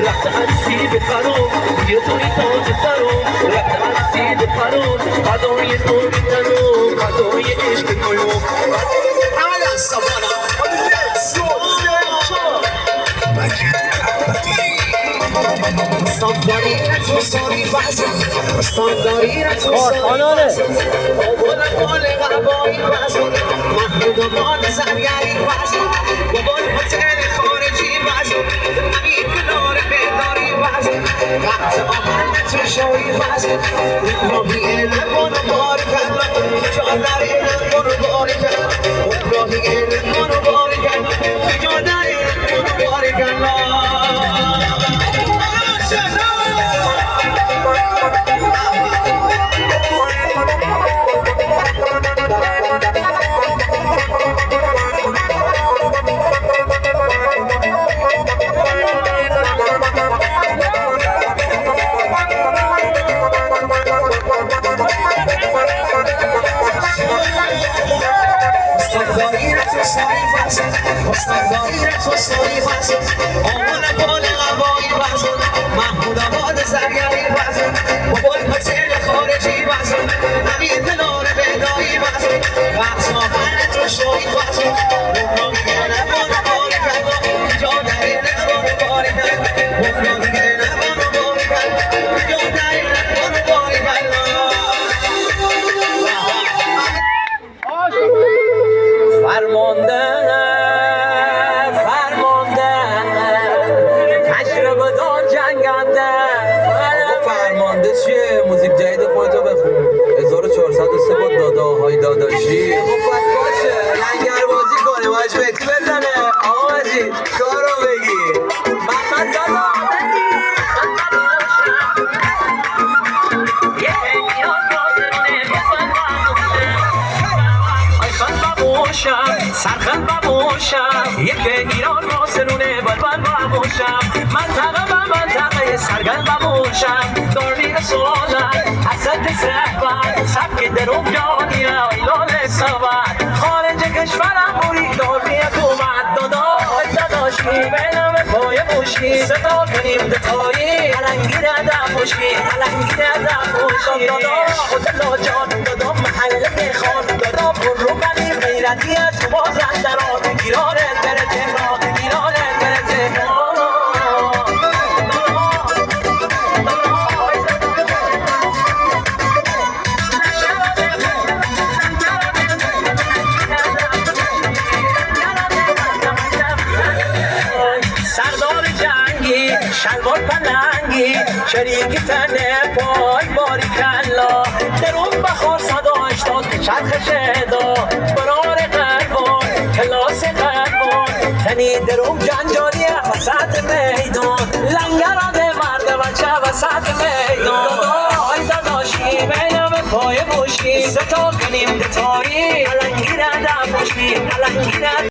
رفت عرصی به فرون یه توی تاج سرون رفت عرصی به فرون فدای تو میتنو فدای عشق تویو موزیک جدید خودتو بخون 1403 با داداهای داداشی خب پس باشه لنگر بازی کنه باش بیتی بزنه آقا مجید کارو بگی محمد دادا سرخل بموشم یک ایران راسلونه بلبل بموشم منطقه به منطقه سرگل بموشم دارمی سوالن حسد سرحبن سبک دروم جانی ایلان سوال خارج کشورم بوری دارمی حکومت داداشی بینم پای بوشی ستا کنیم دتایی علنگی ردم بوشی علنگی ردم بوشی دادا خودلا جان دادا محله خان دادا پر رو بلی غیرتی تو باز اندران گیرانت بره تهران گیرانت بره تهران سردار جنگی شلوار پلنگی شریکی تنه پای باری کلا درون بخور 180 چرخ شدا برار قربان کلاس قربان تنی درون جنجالی وسط میدان لنگرانه مرد بچه وسط میدان داداشی بینم پای بوشی ستا کنیم دتایی علنگی ردم بوشی علنگی ردم